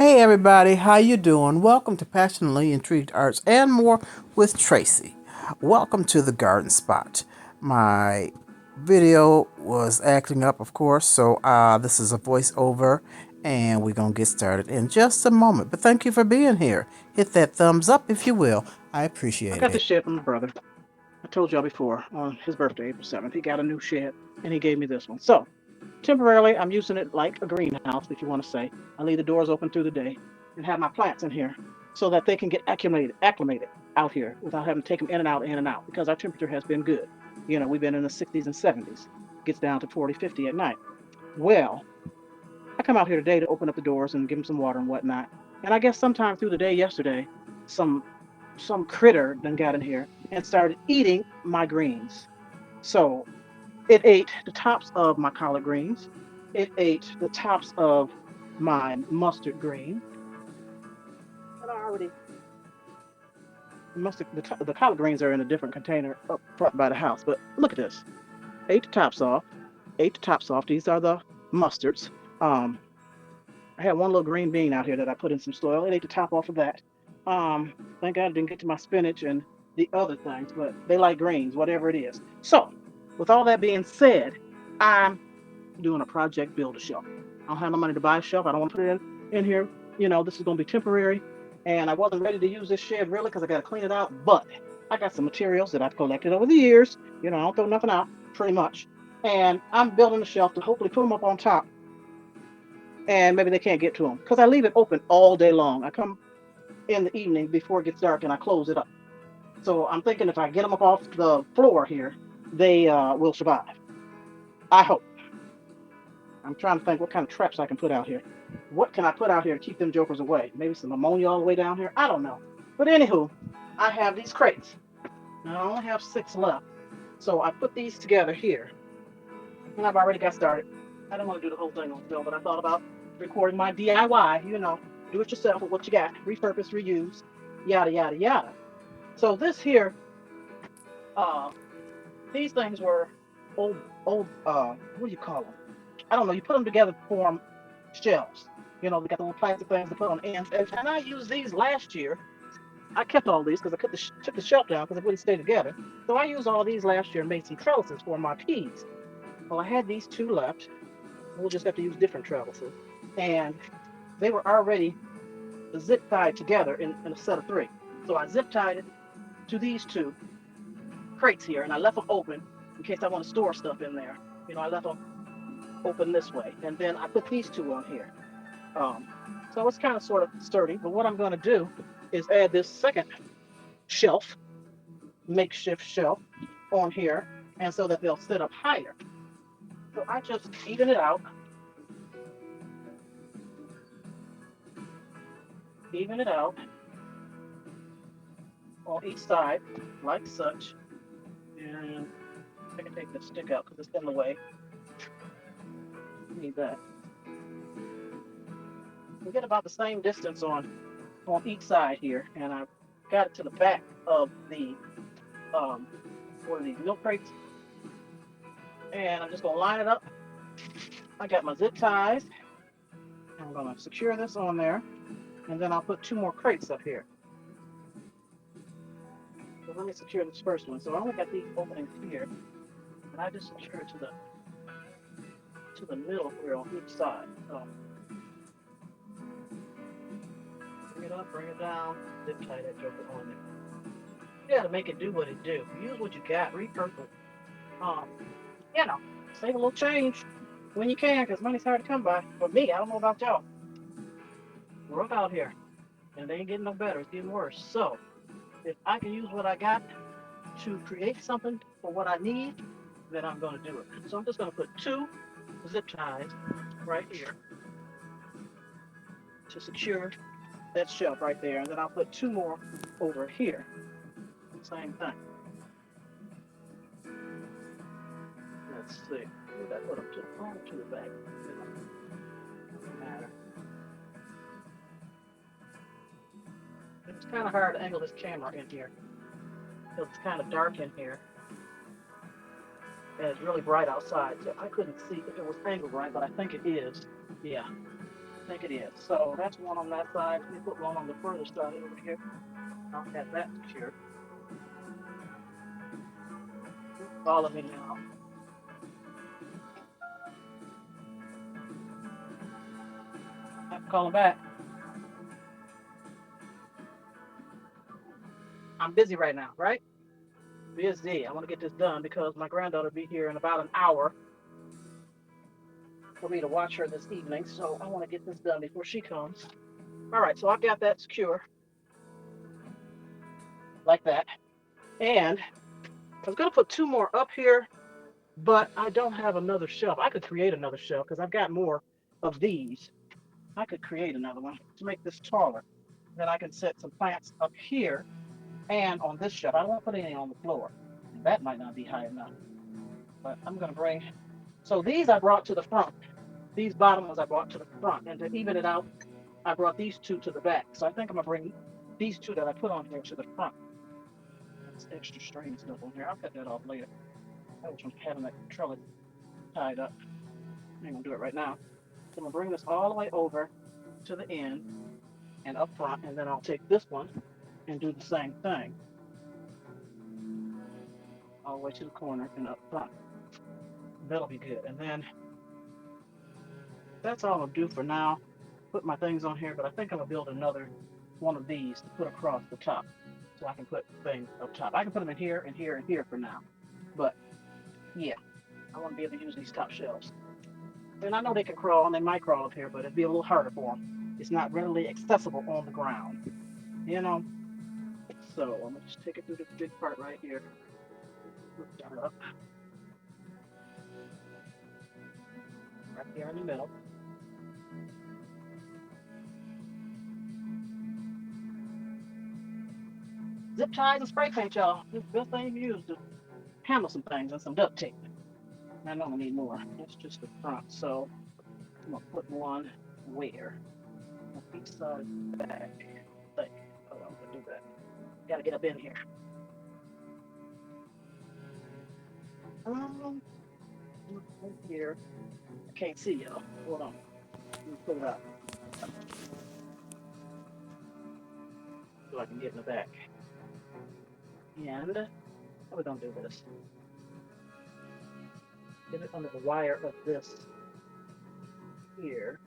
Hey everybody, how you doing? Welcome to Passionately Intrigued Arts and More with Tracy. Welcome to the garden spot. My video was acting up, of course, so this is a voiceover and we're going to get started in just a moment. But thank you for being here. Hit that thumbs up if you will. I I appreciate got this it. shed from my brother. I told y'all before on his birthday, April 7th. He got a new shed and he gave me this one. So, temporarily, I'm using it like a greenhouse, if you want to say. I leave the doors open through the day and have my plants in here so that they can get acclimated out here without having to take them in and out, because our temperature has been good. We've been in the 60s and 70s. Gets down to 40, 50 at night. Well, I come out here today to open up the doors and give them some water and whatnot. And I guess sometime through the day yesterday, some some critter then got in here and started eating my greens. So it ate the tops of my collard greens. It ate the tops of my mustard green. And I already the collard greens are in a different container up front by the house. But look at this. Ate the tops off. Ate the tops off. These are the mustards. Um, I had one little green bean out here that I put in some soil. It ate the top off of that. Um, Thank God I didn't get to my spinach and the other things, but they like greens, whatever it is. So, with all that being said, I'm doing a project build a shelf. I don't have no money to buy a shelf. I don't want to put it in here. This is going to be temporary. And I wasn't ready to use this shed really because I got to clean it out. But I got some materials that I've collected over the years. I don't throw nothing out, pretty much. And I'm building a shelf to hopefully put them up on top, and maybe they can't get to them because I leave it open all day long. I come in the evening before it gets dark and I close it up. So I'm thinking if I get them up off the floor here, they will survive. I hope. I'm trying to think what kind of traps I can put out here. What can I put out here to keep them jokers away? Maybe some ammonia all the way down here? I don't know. But anywho, I have these crates. Now I only have 6 left. So I put these together here and I've already got started. I don't want to do the whole thing on film, but I thought about recording my DIY, do it yourself with what you got, repurpose, reuse, yada, yada, yada. So this here, uh, these things were what do you call them? I don't know. You put them together to form shelves. They got the little plastic things to put on ends. And I used these last year. I kept all these because I took the shelf down because it wouldn't stay together. So I used all these last year and made some trellises for my peas. Well, I had these 2 left. We'll just have to use different trellises. And they were already zip tied together in a set of 3. So I zip tied it to these 2 crates here, and I left them open in case I want to store stuff in there. I left them open this way, and then I put these 2 on here. Um, so it's kind of sort of sturdy. But what I'm going to do is add this second shelf, makeshift shelf, on here, and so that they'll sit up higher. So I just even it out on each side, like such. And I can take this stick out because it's in the way. Need that. We get about the same distance on each side here, and I've got it to the back of the one of these milk crates, and I'm just gonna line it up. I got my zip ties. I'm gonna secure this on there, and then I'll put 2 more crates up here. So let me secure this first one. So I only got these openings here, and I just secure it to the middle here on each side. So bring it up, bring it down, zip tie that joker on there. You gotta make it do what it do. Use what you got, repurpose. Um, you know, Save a little change when you can, because money's hard to come by. For me, I don't know about y'all. We're up out here, and it ain't getting no better. It's getting worse. So if I can use what I got to create something for what I need, then I'm gonna do it. So I'm just gonna put 2 zip ties right here to secure that shelf right there, and then I'll put 2 more over here. Same thing. Let's see. Would I put them to the front or to the back? Doesn't matter. It's kind of hard to angle this camera in here because it's kind of dark in here and it's really bright outside, so I couldn't see if it was angled right, but I think it is. Yeah. think it is. So that's one on that side. Let me put one on the further side over here. I'll have that secure. Follow me now. I have to call him back. I'm busy right now, right? Busy. I want to get this done because my granddaughter will be here in about an hour for me to watch her this evening. So I want to get this done before she comes. All right, so I've got that secure like that. And I was going to put two more up here, but I don't have another shelf. I could create another shelf because I've got more of these. I could create another one to make this taller. Then I can set some plants up here and on this shelf. I don't want to put anything on the floor. And that might not be high enough, but I'm going to bring. So these I brought to the front. These bottom ones I brought to the front. And to even it out, I brought these two to the back. So I think I'm going to bring these two that I put on here to the front. That's extra string stuff on here. I'll cut that off later. I was having that trellis tied up. I ain't going to do it right now. So I'm going to bring this all the way over to the end and up front. And then I'll take this one and do the same thing all the way to the corner and up front. That'll be good. And then that's all I'll do for now. Put my things on here, but I think I'm gonna build another one of these to put across the top so I can put things up top. I can put them in here and here and here for now. But yeah, I want to be able to use these top shelves. And I know they can crawl and they might crawl up here, but it'd be a little harder for them. It's not readily accessible on the ground, you know? So I'm gonna just take it through this big part right here. Put that up right here in the middle. Zip ties and spray paint, y'all. This is the best thing you use to handle some things and some duct tape. I know I need more. That's just the front. So I'm gonna put one where? On each side back. Like, oh, I'm gonna do that. Gotta get up in here. Um, right here. I can't see y'all. Hold on. Let me put it up so I can get in the back. And how are we gonna do this? Get it under the wire of this here.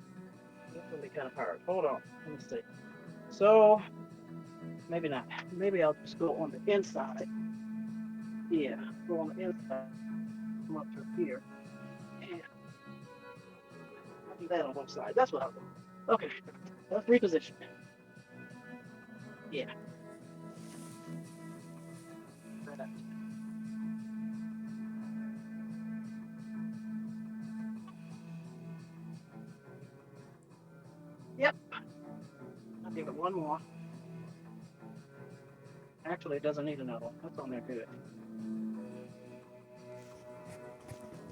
That's gonna be kind of hard. Hold on. Let me see. So maybe not. Maybe I'll just go on the inside. Yeah, go on the inside. Come up through here. And I'll do that on both sides. That's what I'll do. Okay, let's reposition. Yeah. Yep. I'll give it one more. Actually, it doesn't need another one. That's on there good.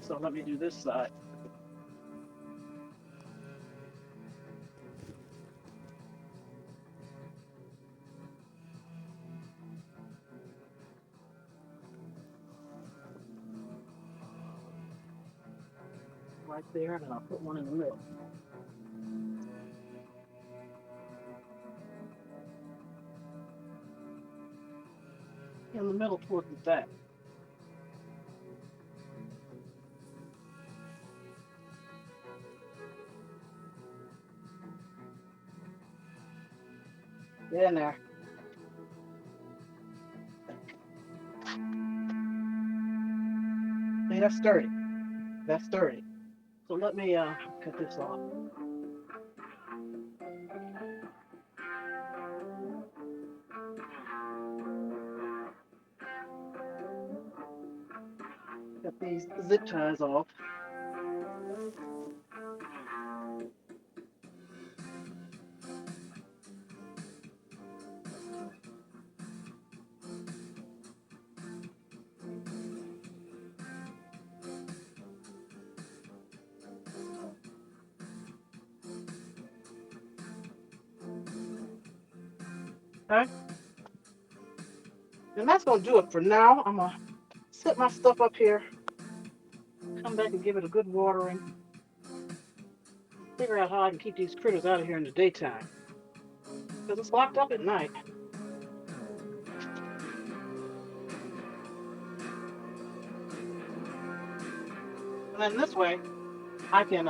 So let me do this side. Right there, and then I'll put one in the middle. In the middle towards the back. Get in there. See, that's sturdy. That's sturdy. So let me cut this off. Cut these zip ties off. Okay. And that's gonna do it for now. I'm gonna set my stuff up here. Come back and give it a good watering. figure out how I can keep these critters out of here in the daytime. Because it's locked up at night. And then this way, I can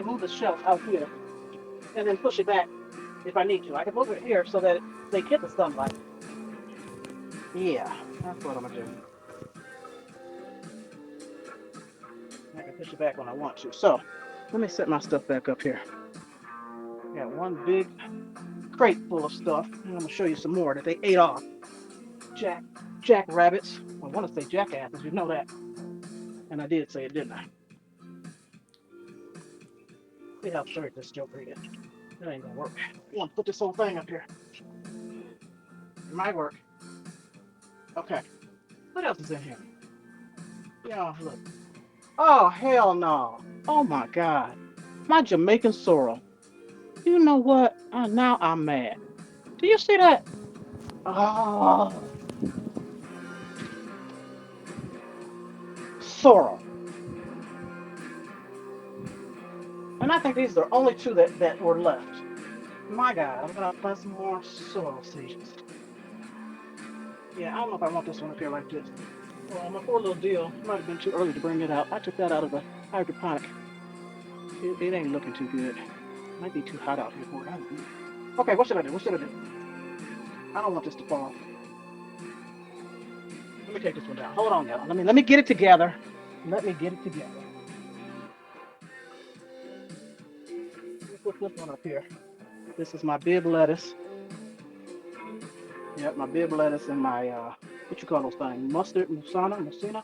move the shelf out here and then push it back if I need to. I can move it here so that they get the sunlight. Yeah, that's what I'm gonna do. I can push it back when I want to. So let me set my stuff back up here. Got one big crate full of stuff, and I'm gonna show you some more that they ate off. Jack rabbits. I want to say jackasses, you know that. And I did say it, didn't I? See how absurd this joker is. That ain't gonna work. I want to put this whole thing up here. It might work. Okay. What else is in here? Yeah, look. Oh, hell no. Oh my God. My Jamaican sorrel. You know what? Now I'm mad. Do you see that? Oh, sorrel. And I think these are the only two that were left. My God, I'm gonna plant some more sorrel seeds. Yeah, I don't know if I want this one up here like this. Well, my poor little deal. It might have been too early to bring it out. I took that out of the hydroponic. It ain't looking too good. Might be too hot out here for it. I don't know. Okay, what should I do? What should I do? I don't want this to fall. Let me take this one down. Hold on, y'all. Let me get it together. Let me get it together. Let me put this one up here. This is my bib lettuce. Yep, my bib lettuce and my what you call those things? Mustard, musina,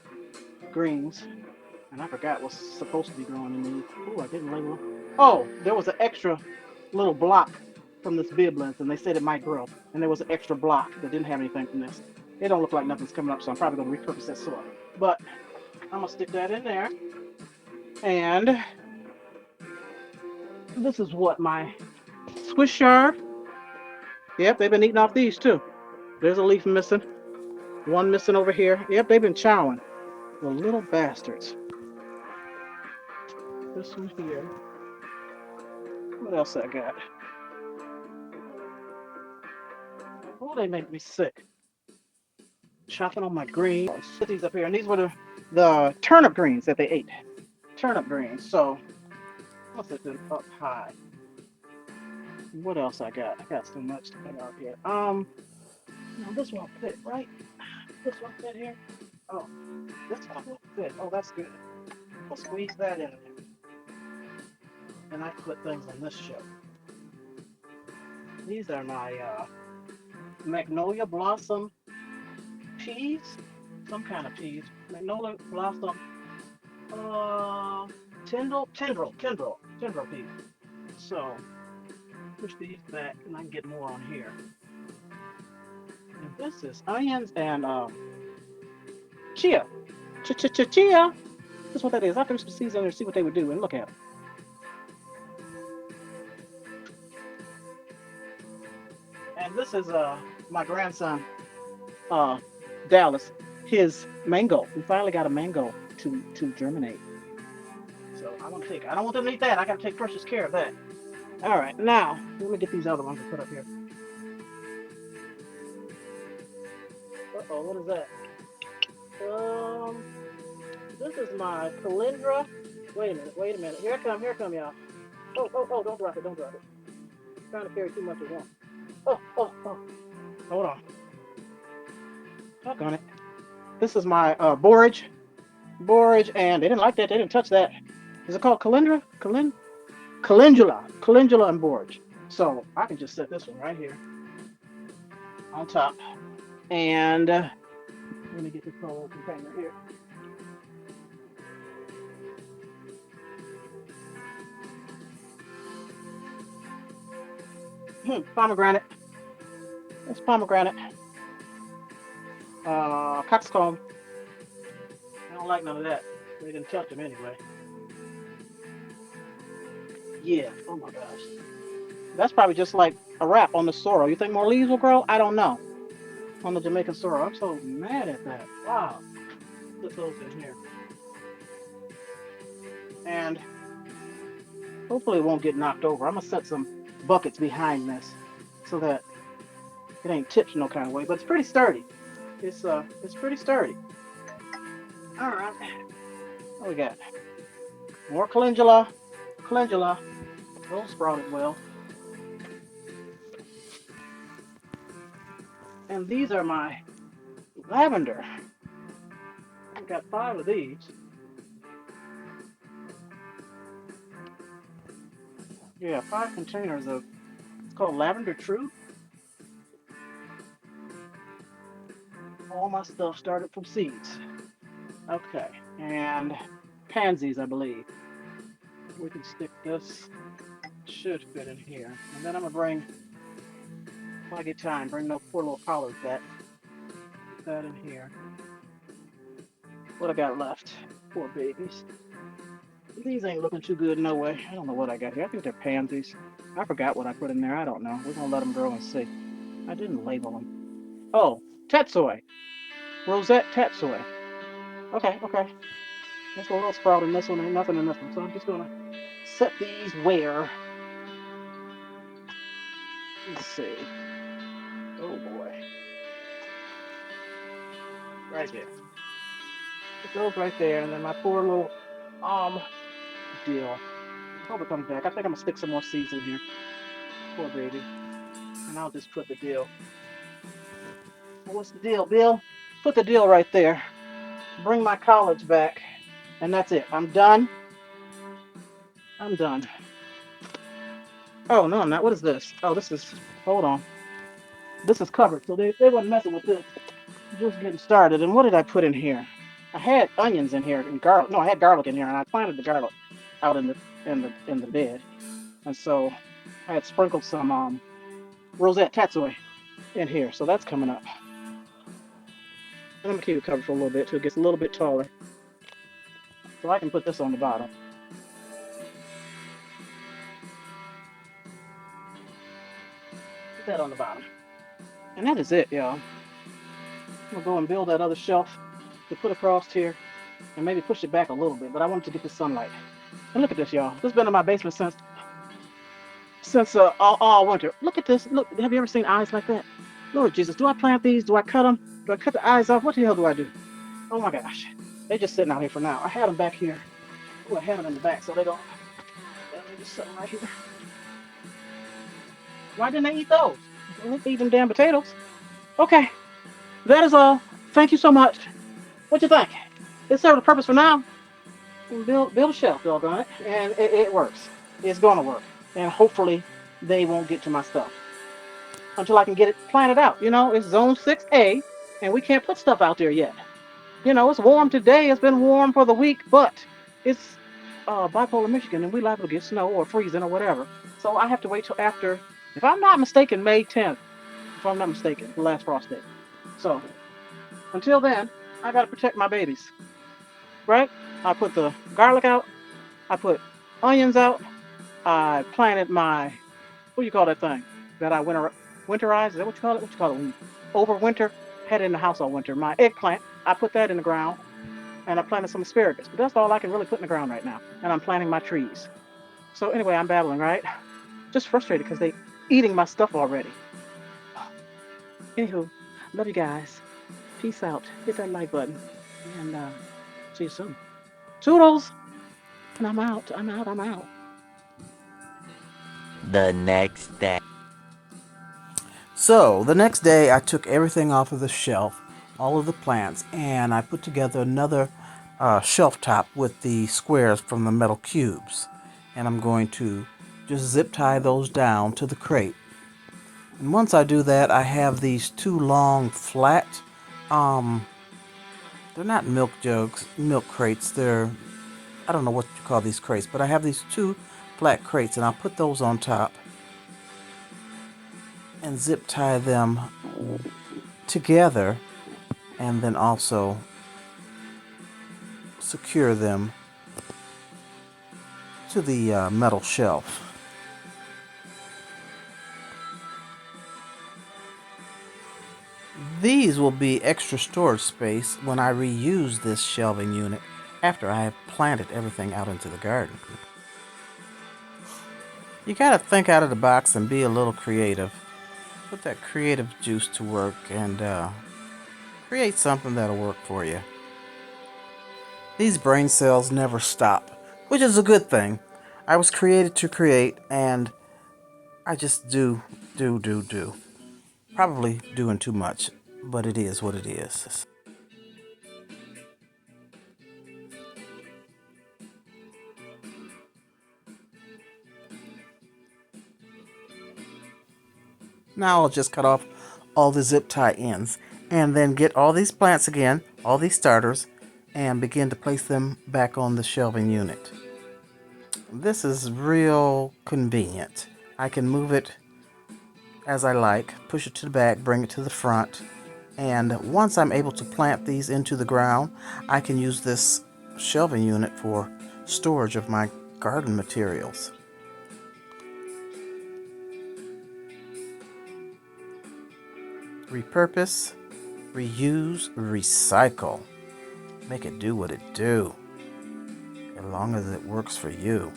greens. And I forgot what's supposed to be growing in these. Oh, I didn't label them. Oh, there was an extra little block from this bib lettuce, and they said it might grow. And there was an extra block that didn't have anything from this. It don't look like nothing's coming up, so I'm probably gonna repurpose that soil. But I'm gonna stick that in there. And this is what my Swiss chard. Yep, they've been eating off these too. There's a leaf missing. One missing over here. Yep, they've been chowing. The little bastards. This one here. What else I got? Oh, they make me sick. Chopping on my greens. Put these up here, and these were the turnip greens that they ate. Turnip greens. So I'll set them up high. What else I got? I got so much to put out here. No, this won't fit, right? This won't fit here. Oh, this one won't fit. Oh, that's good. We'll squeeze that in there. And I can put things on this shelf. These are my magnolia blossom peas. Some kind of peas. Magnolia blossom tendril peas. So push these back and I can get more on here. And this is onions and chia. Chia. That's what that is. I threw some seeds on there to see what they would do, and look at them. And this is my grandson, Dallas. His mango. We finally got a mango to germinate. So I'm gonna take. I don't want them to eat that. I gotta take precious care of that. All right, now let me get these other ones to put up here. Uh-oh, what is that? This is my calendra. Wait a minute. Here I come, y'all. Oh, don't drop it. I'm trying to carry too much at once. Oh. Hold on. Talk on it. This is my borage, and they didn't like that. They didn't touch that. Is it called calendula? Calendula and borage. So I can just set this one right here on top. And let me get this whole container here. Pomegranate. It's pomegranate. Coxcomb. I don't like none of that. They didn't touch them anyway. Yeah. Oh my gosh. That's probably just like a wrap on the sorrel. You think more leaves will grow? I don't know. On the Jamaican sorrel. I'm so mad at that. Wow. Put those in here. And Hopefully it won't get knocked over. I'm gonna set some buckets behind this so that it ain't tipped no kind of way, but it's pretty sturdy. It's pretty sturdy. All right, what we got? More calendula. Those sprouted well. And these are my lavender. I've got 5 of these. Yeah, 5 containers of, it's called Lavender Truth. All my stuff started from seeds. Okay, and pansies, I believe. We can stick this, should fit in here. And then I'm gonna bring, if I get time, bring those poor little collards back. Put that in here. What I got left? Poor babies. These ain't looking too good, no way. I don't know what I got here. I think they're pansies. I forgot what I put in there. I don't know. We're gonna let them grow and see. I didn't label them. Oh, Tetsoi. Rosette Tetsoi. Okay. There's a little sprout in this one. Ain't nothing in this one. So I'm just gonna set these where. Let's see. Oh boy. Right there. It goes right there, and then my poor little dill. I hope it comes back. I think I'm gonna stick some more seeds in here. Poor baby. And I'll just put the dill. Well, what's the deal, Bill? Put the dill right there. Bring my collards back. And that's it. I'm done. I'm done. Oh no, I'm not. What is this? Oh, this is, hold on. This is covered. So they weren't messing with this. Just getting started. And what did I put in here? I had onions in here and garlic. No, I had garlic in here, and I planted the garlic out in the bed. And so I had sprinkled some rosette tatsoi in here. So that's coming up. I'm gonna keep it covered for a little bit till it gets a little bit taller. So I can put this on the bottom. Put that on the bottom. And that is it, y'all. I'm gonna go and build that other shelf to put across here and maybe push it back a little bit, but I wanted to get the sunlight. And look at this, y'all. This has been in my basement since all winter. Look at this. Look, have you ever seen eyes like that? Lord Jesus, do I plant these? Do I cut them? Do I cut the eyes off? What the hell do I do? Oh my gosh. They're just sitting out here for now. I had them back here. Oh, I had them in the back so they don't. They're just sitting right here. Why didn't they eat those? They didn't eat them damn potatoes. Okay, that is all. Thank you so much. What you think? It served a purpose for now. Build a shelf, doggone it, and it works. It's gonna work, and hopefully they won't get to my stuff until I can get it planted out. You know, it's zone 6A, and we can't put stuff out there yet. You know, it's warm today. It's been warm for the week, but it's bipolar Michigan, and we liable to get snow or freezing or whatever. So I have to wait till after, if I'm not mistaken, May 10th. If I'm not mistaken, the last frost date. So until then, I gotta protect my babies, right? I put the garlic out. I put onions out. I planted my, what do you call that thing that I winterized? Is that what you call it? What you call it when you overwinter? Had it in the house all winter. My eggplant, I put that in the ground, and I planted some asparagus. But that's all I can really put in the ground right now. And I'm planting my trees. So anyway, I'm babbling, right? Just frustrated because they eating my stuff already. Anywho, love you guys. Peace out. Hit that like button, and see you soon. Toodles. And I'm out. I'm out. The next day. So the next day, I took everything off of the shelf, all of the plants, and I put together another shelf top with the squares from the metal cubes. And I'm going to just zip tie those down to the crate. And once I do that, I have these 2 long flat, they're not milk crates. I don't know what you call these crates, but I have these 2 flat crates, and I'll put those on top and zip tie them together, and then also secure them to the metal shelf. These will be extra storage space when I reuse this shelving unit after I have planted everything out into the garden. You gotta think out of the box and be a little creative. Put that creative juice to work and create something that'll work for you. These brain cells never stop, which is a good thing. I was created to create, and I just do. Probably doing too much, but it is what it is. Now I'll just cut off all the zip tie ends and then get all these plants again, all these starters, and begin to place them back on the shelving unit. This is real convenient. I can move it as I like, push it to the back, bring it to the front, and once I'm able to plant these into the ground, I can use this shelving unit for storage of my garden materials. Repurpose, reuse, recycle. Make it do what it do, as long as it works for you.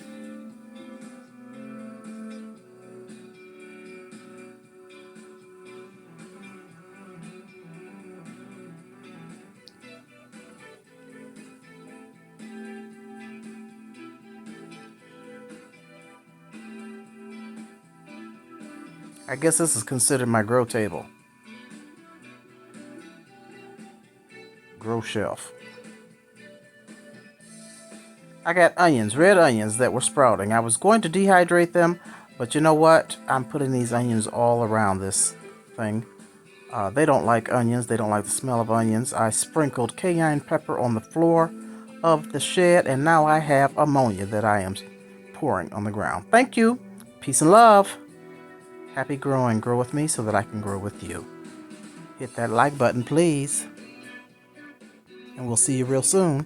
I guess this is considered my grow table. Grow shelf. I got onions, red onions that were sprouting. I was going to dehydrate them, but you know what? I'm putting these onions all around this thing. They don't like onions. They don't like the smell of onions. I sprinkled cayenne pepper on the floor of the shed, and now I have ammonia that I am pouring on the ground. Thank you. Peace and love. Happy growing. Grow with me so that I can grow with you. Hit that like button, please. And we'll see you real soon.